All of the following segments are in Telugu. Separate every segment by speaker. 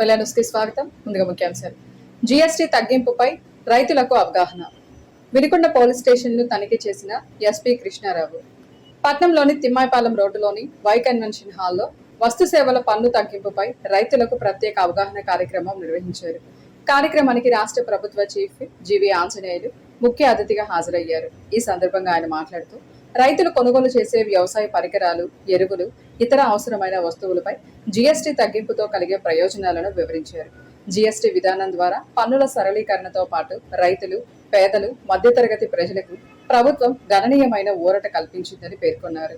Speaker 1: వెల్లనుస్కి స్వాగతం. ముందుగా ముఖ్యాంశాలు. జీఎస్టీ తగ్గింపుపై రైతులకు అవగాహన. వినుకొండ పోలీస్ స్టేషన్ను తనిఖీ చేసిన ఎస్పీ కృష్ణారావు. పట్నంలోని తిమ్మాయిపాలెం రోడ్డులోని వై కన్వెన్షన్ హాల్లో వస్తు సేవల పన్ను తగ్గింపుపై రైతులకు ప్రత్యేక అవగాహన కార్యక్రమం నిర్వహించారు. కార్యక్రమానికి రాష్ట్ర ప్రభుత్వ చీఫ్ జీవి ఆంజనేయులు ముఖ్య అతిథిగా హాజరయ్యారు. ఈ సందర్భంగా ఆయన మాట్లాడుతూ రైతులు కొనుగోలు చేసే వ్యవసాయ పరికరాలు, ఎరువులు, ఇతర అవసరమైన వస్తువులపై జీఎస్టీ తగ్గింపుతో కలిగే ప్రయోజనాలను వివరించారు. జీఎస్టీ విధానం ద్వారా పన్నుల సరళీకరణతో పాటు రైతులు, పేదలు, మధ్యతరగతి ప్రజలకు ప్రభుత్వం గణనీయమైన ఊరట కల్పించిందని పేర్కొన్నారు.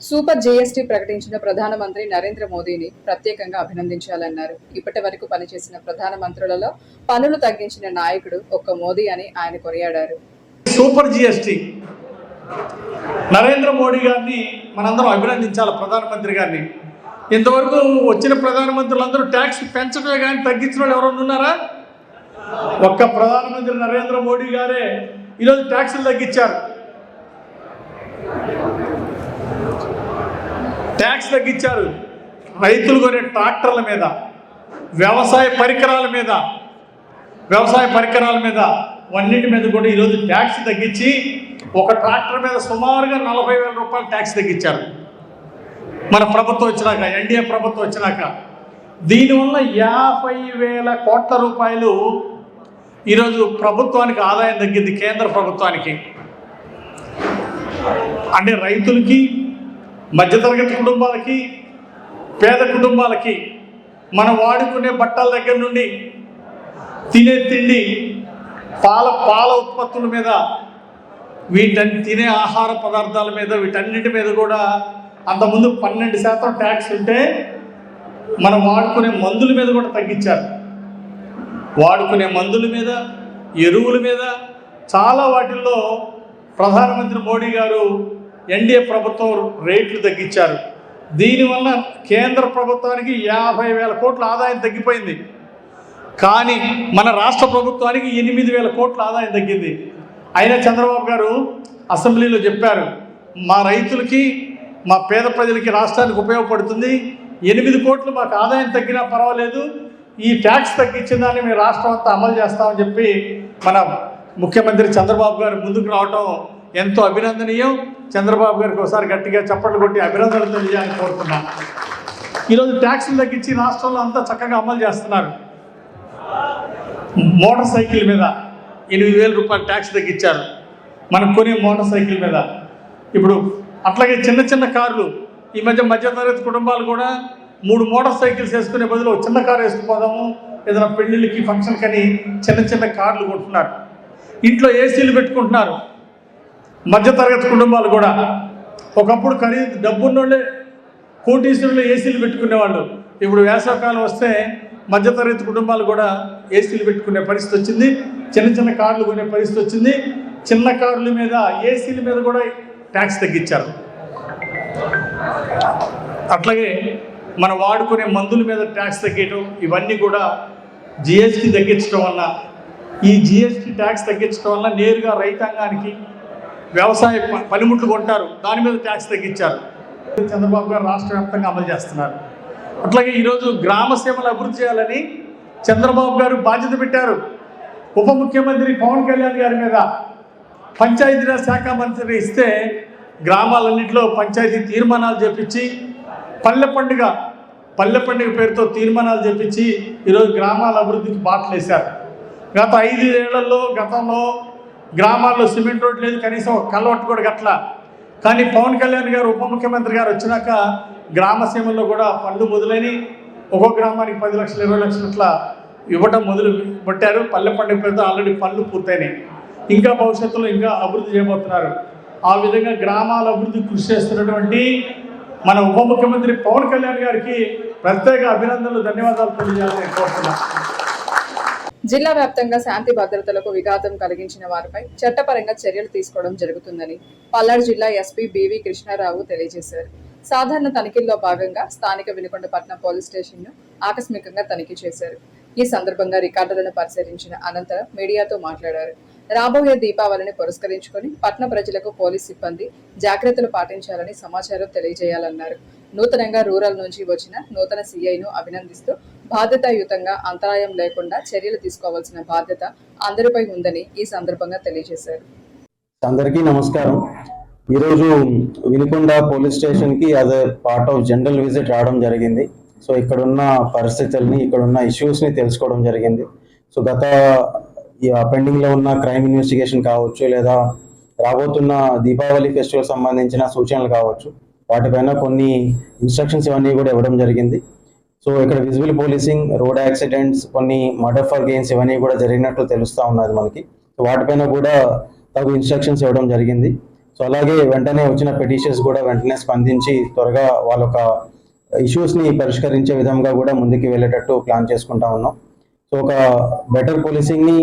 Speaker 1: సూపర్ జీఎస్టీ ప్రకటించిన ప్రధానమంత్రి నరేంద్ర మోదీని ప్రత్యేకంగా అభినందించాలన్నారు. ఇప్పటి వరకు పనిచేసిన ప్రధానమంత్రులలో పన్నులు తగ్గించిన నాయకుడు ఒక్క మోదీ అని ఆయన కొనియాడారు.
Speaker 2: సూపర్ జీఎస్టీ నరేంద్ర మోడీ గారిని మనందరం అభినందించాలి. ప్రధానమంత్రి గారిని ఇంతవరకు వచ్చిన ప్రధానమంత్రులందరూ ట్యాక్స్ పెంచడమే కానీ తగ్గించిన వాళ్ళు ఎవరైనా ఉన్నారా? ఒక్క ప్రధానమంత్రి నరేంద్ర మోడీ గారే ఈరోజు ట్యాక్సులు తగ్గించారు. ట్యాక్స్ తగ్గించారు. రైతులు కొనే ట్రాక్టర్ల మీద, వ్యవసాయ పరికరాల మీద అన్నింటి మీద కూడా ఈరోజు ట్యాక్స్ తగ్గించి ఒక ట్రాక్టర్ మీద సుమారుగా 40,000 రూపాయలు ట్యాక్స్ తగ్గించారు మన ప్రభుత్వం వచ్చినాక, ఎన్డీఏ ప్రభుత్వం వచ్చినాక. దీనివల్ల 50,000 కోట్ల రూపాయలు ఈరోజు ప్రభుత్వానికి ఆదాయం తగ్గింది, కేంద్ర ప్రభుత్వానికి. అంటే రైతులకి, మధ్యతరగతి కుటుంబాలకి, పేద కుటుంబాలకి మనం వాడుకునే బట్టల దగ్గర నుండి తినే తిండి, పాల ఉత్పత్తుల మీద, తినే ఆహార పదార్థాల మీద, వీటన్నిటి మీద కూడా అంతకుముందు 12% ట్యాక్స్ ఉంటే మనం వాడుకునే మందుల మీద కూడా తగ్గించారు. వాడుకునే మందుల మీద, ఎరువుల మీద, చాలా వాటిల్లో ప్రధానమంత్రి మోడీ గారు ఎన్డీఏ ప్రభుత్వం రేట్లు తగ్గించారు. దీనివల్ల కేంద్ర ప్రభుత్వానికి 50,000 కోట్ల ఆదాయం తగ్గిపోయింది. కానీ మన రాష్ట్ర ప్రభుత్వానికి 8,000 కోట్ల ఆదాయం తగ్గింది. అయినా చంద్రబాబు గారు అసెంబ్లీలో చెప్పారు, మా రైతులకి, మా పేద ప్రజలకి, రాష్ట్రానికి ఉపయోగపడుతుంది. 8 కోట్లు మాకు ఆదాయం తగ్గినా పర్వాలేదు, ఈ ట్యాక్స్ తగ్గించిన దాన్ని మేము రాష్ట్రం అంతా అమలు చేస్తామని చెప్పి మన ముఖ్యమంత్రి చంద్రబాబు గారు ముందుకు రావటం ఎంతో అభినందనీయం. చంద్రబాబు గారికి ఒకసారి గట్టిగా చప్పట్లు కొట్టి అభినందనలు తెలియాలని కోరుతున్నాం. ఈరోజు ట్యాక్సులు తగ్గించి రాష్ట్రంలో అంతా చక్కగా అమలు చేస్తున్నారు. మోటార్ సైకిల్ మీద 8,000 రూపాయలు ట్యాక్స్ తగ్గించారు మనం కొనే మోటార్ సైకిల్ మీద. ఇప్పుడు అట్లాగే చిన్న చిన్న కార్లు, ఈ మధ్యతరగతి కుటుంబాలు కూడా 3 మోటార్ సైకిల్స్ వేసుకునే బదులు చిన్న కారు వేసుకుపోదాము, ఏదైనా పెళ్ళిళ్ళకి, ఫంక్షన్కి అని చిన్న కార్లు కొంటున్నారు. ఇంట్లో ఏసీలు పెట్టుకుంటున్నారు మధ్యతరగతి కుటుంబాలు కూడా. ఒకప్పుడు డబ్బున్నోళ్ళే, కోటీశ్వరులు ఏసీలు పెట్టుకునేవాళ్ళు. ఇప్పుడు వేసవకాలం వస్తే మధ్యతరగతి కుటుంబాలు కూడా ఏసీలు పెట్టుకునే పరిస్థితి వచ్చింది, చిన్న కార్లు కొనే పరిస్థితి వచ్చింది. చిన్న కార్ల మీద, ఏసీల మీద కూడా ట్యాక్స్ తగ్గించారు. అట్లాగే మనం వాడుకునే మందుల మీద ట్యాక్స్ తగ్గడం, ఇవన్నీ కూడా జిఎస్టీ తగ్గించడం వల్ల, ఈ జిఎస్టీ ట్యాక్స్ తగ్గించడం వల్ల నేరుగా రైతాంగానికి, వ్యవసాయ పనిముట్లు కొంటారు, దాని మీద ట్యాక్స్ తగ్గించారు. చంద్రబాబు గారు రాష్ట్ర వ్యాప్తంగా అమలు చేస్తున్నారు. అట్లాగే ఈరోజు గ్రామ సేవలు అభివృద్ధి చేయాలని చంద్రబాబు గారు బాధ్యత పెట్టారు. ఉప ముఖ్యమంత్రి పవన్ కళ్యాణ్ గారి మీద పంచాయతీరాజ్ శాఖ మంత్రి ఇస్తే గ్రామాలన్నింటిలో పంచాయతీ తీర్మానాలు చేపించి, పల్లె పండుగ పేరుతో తీర్మానాలు చేపించి ఈరోజు గ్రామాల అభివృద్ధికి బాటలు వేశారు. గత 5 ఏళ్లలో గతంలో గ్రామాల్లో సిమెంట్ రోడ్ లేదు, కనీసం ఒక కల్వర్ట్ కూడా గట్ల. కానీ పవన్ కళ్యాణ్ గారు ఉప ముఖ్యమంత్రి గారు వచ్చినాక గ్రామ సీమల్లో కూడా పనులు మొదలైన, ఒక్కో గ్రామానికి 10 లక్షలు, 20 లక్షలు అట్లా ఇవ్వటం మొదలు పెట్టారు. పల్లె పండుగ పేరుతో ఆల్రెడీ పనులు పూర్తయినాయి. ఇంకా భవిష్యత్తులో ఇంకా అభివృద్ధి చేయబోతున్నారు. ఆ విధంగా గ్రామాల అభివృద్ధి కృషి చేస్తున్నటువంటి మన ఉప ముఖ్యమంత్రి పవన్ కళ్యాణ్ గారికి ప్రత్యేక అభినందనలు, ధన్యవాదాలు తెలియజేయాలని కోరుతున్నాను.
Speaker 1: జిల్లా వ్యాప్తంగా శాంతి భద్రతలకు విఘాతం కలిగించిన వారిపై చట్టపరంగా చర్యలు తీసుకోవడం జరుగుతుందని పల్నాడు జిల్లా ఎస్పీ బివి కృష్ణారావు తెలియజేశారు. సాధారణ తనిఖీల్లో భాగంగా స్థానిక వినుకొండపట్నం పోలీస్ స్టేషన్ను ఆకస్మికంగా తనిఖీ చేశారు. ఈ సందర్భంగా రికార్డులను పరిశీలించిన అనంతరం మీడియాతో మాట్లాడారు. రాబోయే దీపావళిని పురస్కరించుకొని పట్న ప్రజలకు పోలీస్ సిబ్బంది జాగ్రత్తలు పాటించాలని సమాచారం తెలియజేయాలన్నారు. నూతనంగా రూరల్ నుంచి వచ్చిన నూతన సీఐను అభినందిస్తూ బాధ్యతాయుతంగా అంతరాయం లేకుండా చర్యలు తీసుకోవాల్సిన బాధ్యత అందరిపై ఉందని ఈ సందర్భంగా తెలియజేశారు.
Speaker 3: అందరికీ నమస్కారం. ఈరోజు వినుకొండ పోలీస్ స్టేషన్కి as a part of general visit రావడం జరిగింది. సో ఇక్కడున్న పరిస్థితుల్ని, ఇక్కడున్న ఇష్యూస్ని తెలుసుకోవడం జరిగింది. సో గత పెండింగ్లో ఉన్న క్రైమ్ ఇన్వెస్టిగేషన్ కావచ్చు, లేదా రాబోతున్న దీపావళి ఫెస్టివల్ సంబంధించిన సూచనలు కావచ్చు, వాటిపైన కొన్ని ఇన్స్ట్రక్షన్స్ ఇవన్నీ కూడా ఇవ్వడం జరిగింది. సో ఇక్కడ విజిబుల్ పోలీసింగ్, రోడ్ యాక్సిడెంట్స్, కొన్ని మర్డర్ ఫర్ గెయిన్స్ ఇవన్నీ కూడా జరిగినట్లు తెలుస్తూ ఉన్నది మనకి. సో వాటిపైన కూడా తగు ఇన్స్ట్రక్షన్స్ ఇవ్వడం జరిగింది. సో అలాగే వెంటనే వచ్చిన పిటిషన్స్ కూడా వెంటనే స్పందించి త్వరగా వాళ్ళ ఒక ఇష్యూస్ని పరిష్కరించే విధంగా కూడా ముందుకు వెళ్ళేటట్టు ప్లాన్ చేసుకుంటా ఉన్నాం. సో ఒక బెటర్ పోలీసింగ్ని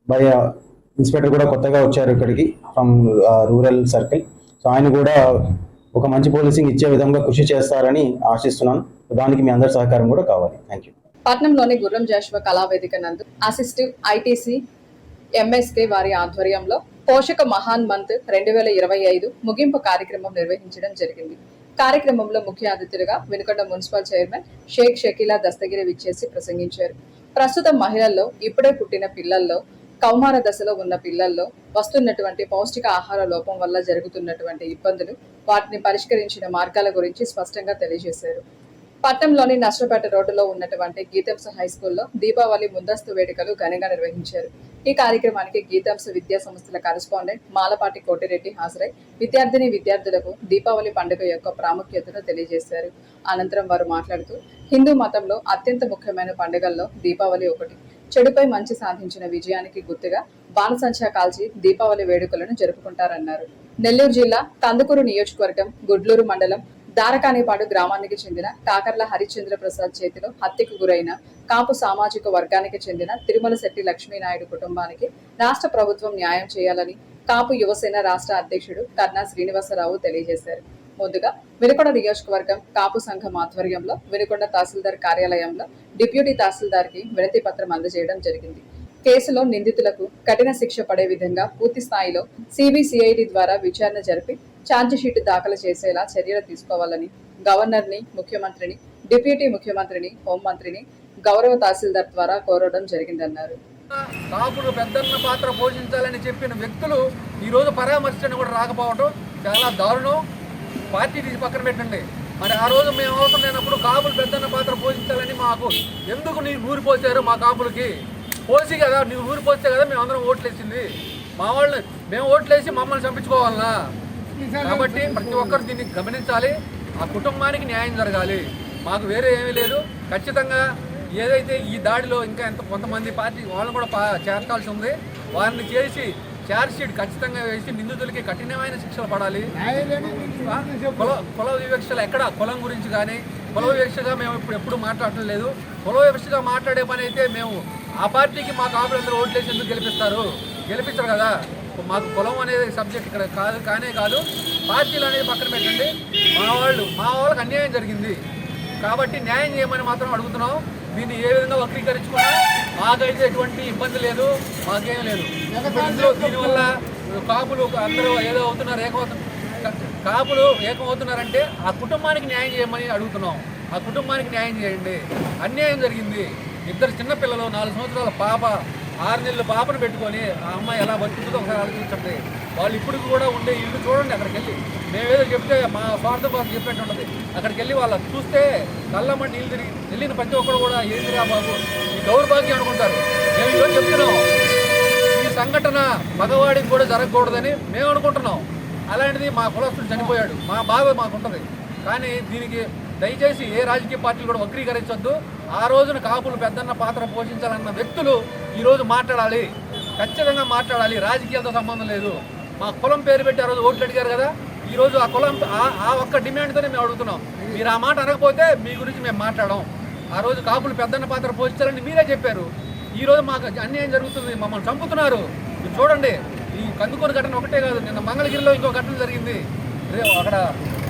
Speaker 3: బై ఇన్స్పెక్టర్ కూడా కొత్తగా వచ్చారు ఇక్కడికి ఫ్రమ్ రూరల్ సర్కిల్. సో ఆయన కూడా ఒక మంచి పోలీసింగ్ ఇచ్చే విధంగా కృషి చేస్తారని ఆశిస్తున్నాను. దానికి మీ అందరి సహకారం కూడా కావాలి. Thank you.
Speaker 1: పట్నంలోని గుర్రం జాషువా కళావేదిక నందు అసిస్టివ్ ఐటీసీ ఎంఎస్కే వారి ఆధ్వర్యంలో పోషక మహాన్ మంత్ 2025 ముగింపు కార్యక్రమం నిర్వహించడం జరిగింది. కార్యక్రమంలో ముఖ్య అతిథులుగా వినుకొండ మున్సిపల్ చైర్మన్ షేక్ షకీలా దస్తగిరి విచ్చేసి ప్రసంగించారు. ప్రస్తుతం మహిళల్లో, ఇప్పుడే పుట్టిన పిల్లల్లో, కౌమార దశలో ఉన్న పిల్లల్లో వస్తున్నటువంటి పౌష్టిక ఆహార లోపం వల్ల జరుగుతున్నటువంటి ఇబ్బందులు, వాటిని పరిష్కరించిన మార్గాల గురించి స్పష్టంగా తెలియజేశారు. పట్నంలోని నష్టపేట రోడ్డులో ఉన్నటువంటి గీతంస హై స్కూల్లో దీపావళి ముందస్తు వేడుకలు ఘనంగా నిర్వహించారు. ఈ కార్యక్రమానికి గీతంస విద్యా సంస్థల కరెస్పాండెంట్ మాలపాటి కోటిరెడ్డి హాజరై విద్యార్థులకు దీపావళి పండుగ యొక్క ప్రాముఖ్యతను తెలియజేశారు. అనంతరం వారు మాట్లాడుతూ, హిందూ మతంలో అత్యంత ముఖ్యమైన పండుగల్లో దీపావళి ఒకటి. చెడుపై మంచి సాధించిన విజయానికి గుర్తుగా బాణసంచా కాల్చి దీపావళి వేడుకలను జరుపుకుంటారన్నారు. నెల్లూరు జిల్లా కందుకూరు నియోజకవర్గం గుడ్లూరు మండలం దారకానిపాడు గ్రామానికి చెందిన కాకర్ల హరిశ్చంద్ర ప్రసాద్ చేతిలో హత్యకు గురైన కాపు సామాజిక వర్గానికి చెందిన తిరుమల శెట్టి లక్ష్మీనాయుడు కుటుంబానికి రాష్ట్ర ప్రభుత్వం న్యాయం చేయాలని కాపు యువసేన రాష్ట్ర అధ్యక్షుడు కర్నా శ్రీనివాసరావు తెలియజేశారు. ముందుగా వినుకొండ నియోజకవర్గం కాపు సంఘం ఆధ్వర్యంలో వినుకొండ తహసీల్దార్ కార్యాలయంలో డిప్యూటీ తహసీల్దార్కి వినతి పత్రం అందజేయడం జరిగింది. కేసులో నిందితులకు కఠిన శిక్ష పడే విధంగా పూర్తి స్థాయిలో సిబిసిఐడి ద్వారా విచారణ జరిపి ఛార్జిషీట్ దాఖలు చేసేలా చర్యలు తీసుకోవాలని గవర్నర్ని, ముఖ్యమంత్రిని, డిప్యూటీ ముఖ్యమంత్రిని, హోంమంత్రిని గౌరవ తహసీల్దార్ ద్వారా కోరడం జరిగిందన్నారు.
Speaker 4: కాపులు పెద్దన్న పాత్ర పోషించాలని చెప్పిన వ్యక్తులు ఈరోజు పరామర్శించడం కూడా రాకపోవడం చాలా దారుణం. పార్టీ తీసి పక్కన పెట్టండి. మరి ఆ రోజు మేము అవసరం లేనప్పుడు కాపులు పెద్దన్న పాత్ర పోషించాలని మాకు ఎందుకు నీరు ఊరిపోసారు? మా కాపులకి పోసి కదా, నీవు ఊరిపోస్తే కదా మేము అందరం ఓట్లేసింది. మా వాళ్ళని మేము ఓట్లేసి మమ్మల్ని చంపించుకోవాలనా? కాబట్టి ప్రతి ఒక్కరు దీన్ని గమనించాలి. ఆ కుటుంబానికి న్యాయం జరగాలి. మాకు వేరే ఏమీ లేదు. ఖచ్చితంగా ఏదైతే ఈ దాడిలో ఇంకా కొంతమంది పార్టీ వాళ్ళని కూడా చేర్చాల్సి ఉంది. వారిని చేసి ఛార్జ్ షీట్ ఖచ్చితంగా వేసి నిందితులకి కఠినమైన శిక్షలు పడాలి. కుల వివక్షలు ఎక్కడ కులం గురించి కానీ కుల వివక్షగా మేము ఎప్పుడు మాట్లాడటం లేదు. కుల వివక్షగా మాట్లాడే పని అయితే మేము ఆ పార్టీకి మా కాపులందరూ ఓట్లేసి ఎందుకు గెలిపించరు కదా. మాకు కులం అనేది సబ్జెక్ట్ ఇక్కడ కాదు. పార్టీలు అనేది పక్కన పెట్టండి. మా వాళ్ళకి అన్యాయం జరిగింది కాబట్టి న్యాయం చేయమని మాత్రం అడుగుతున్నాం. దీన్ని ఏ విధంగా వక్రీకరించుకున్నా మాకైతే ఎటువంటి ఇబ్బంది లేదు, మాకేం లేదు. దీనివల్ల కాపులు అందరూ ఏదో అవుతున్నారు, కాపులు ఏకమవుతున్నారంటే ఆ కుటుంబానికి న్యాయం చేయమని అడుగుతున్నాం. ఆ కుటుంబానికి న్యాయం చేయండి. అన్యాయం జరిగింది. ఇద్దరు చిన్నపిల్లలు, 4 సంవత్సరాల పాప, 6 నెలల పాపను పెట్టుకొని ఆ అమ్మాయి ఎలా బతుకుతుందో ఒకసారి ఆలోచించండి. వాళ్ళు ఇప్పుడు కూడా ఉండే ఇల్లు చూడండి. అక్కడికి వెళ్ళి మేమేదో చెప్తే మా స్వార్థ కోసం చెప్పినట్టు ఉంటుంది. అక్కడికి వెళ్ళి వాళ్ళకి చూస్తే కళ్ళమ్మని నీళ్ళు తిరిగి వెళ్ళిన ప్రతి ఒక్కరు కూడా ఏందిరా బాబు ఈ దౌర్భాగ్యం అనుకుంటారు. మేము ఈరోజు చెప్తున్నాం, ఈ సంఘటన మగవాడికి కూడా జరగకూడదని మేము అనుకుంటున్నాం. అలాంటిది మా కులస్తుడు చనిపోయాడు, మా బాధ మాకుంటుంది. కానీ దీనికి దయచేసి ఏ రాజకీయ పార్టీలు కూడా వక్రీకరించొద్దు. ఆ రోజున కాపులు పెద్దన్న పాత్ర పోషించాలన్న వ్యక్తులు ఈరోజు మాట్లాడాలి, ఖచ్చితంగా మాట్లాడాలి. రాజకీయాలతో సంబంధం లేదు. మా కులం పేరు పెట్టి ఆ రోజు ఓట్లు అడిగారు కదా, ఈరోజు ఆ కులం ఆ ఒక్క డిమాండ్తోనే మేము అడుగుతున్నాం. మీరు ఆ మాట అనకపోతే మీ గురించి మేము మాట్లాడాం. ఆ రోజు కాపులు పెద్దన్న పాత్ర పోషించాలని మీరే చెప్పారు. ఈరోజు మాకు అన్యాయం జరుగుతుంది, మమ్మల్ని చంపుతున్నారు. మీరు చూడండి, ఈ కందుకూరు ఘటన ఒకటే కాదు, నిన్న మంగళగిరిలో ఇంకో ఘటన జరిగింది, అక్కడ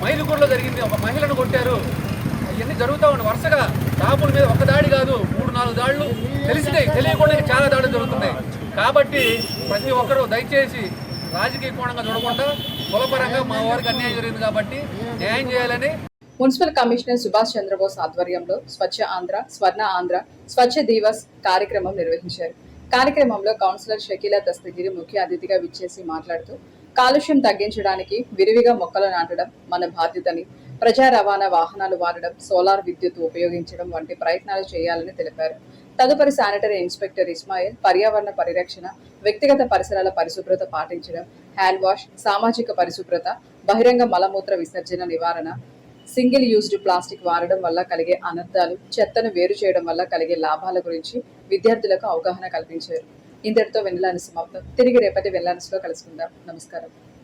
Speaker 4: మైదుకూరులో జరిగింది, ఒక మహిళను కొట్టారు. ఇవన్నీ జరుగుతూ ఉండి వరుసగా కాపుల మీద ఒక దాడి కాదు, 3-4 దాడులు తెలియకుండా చాలా దాడులు జరుగుతున్నాయి. కాబట్టి ప్రతి ఒక్కరూ దయచేసి రాజకీయ కోణంగా చూడకుండా కులపరంగా మా వారికి అన్యాయం జరిగింది కాబట్టి న్యాయం చేయాలని
Speaker 1: మున్సిపల్ కమిషనర్ సుభాష్ చంద్రబోస్ ఆధ్వర్యంలో స్వచ్ఛ ఆంధ్ర, స్వర్ణ ఆంధ్ర, స్వచ్ఛ దివస్ కార్యక్రమం నిర్వహించారు. కార్యక్రమంలో కౌన్సిలర్ షకీలా దస్తగిరి ముఖ్య అతిథిగా విచ్చేసి మాట్లాడుతూ కాలుష్యం తగ్గించడానికి విరివిగా మొక్కలు నాటడం మన బాధ్యతని, ప్రజా రవాణా వాహనాలు వాడడం, సోలార్ విద్యుత్ ఉపయోగించడం వంటి ప్రయత్నాలు చేయాలని తెలిపారు. తదుపరి శానిటరీ ఇన్స్పెక్టర్ ఇస్మాయిల్ పర్యావరణ పరిరక్షణ, వ్యక్తిగత పరిసరాల పరిశుభ్రత పాటించడం, హ్యాండ్ వాష్, సామాజిక పరిశుభ్రత, బహిరంగ మలమూత్ర విసర్జన నివారణ, సింగిల్ యూజ్డ్ ప్లాస్టిక్ వాడడం వల్ల కలిగే అనర్థాలు, చెత్తను వేరు చేయడం వల్ల కలిగే లాభాల గురించి విద్యార్థులకు అవగాహన కల్పించారు. ఇంతటితో వెన్నెల న్యూస్ సమాప్తం. తిరిగి రేపటి వెన్నెల న్యూస్లో కలుసుకుందాం. నమస్కారం.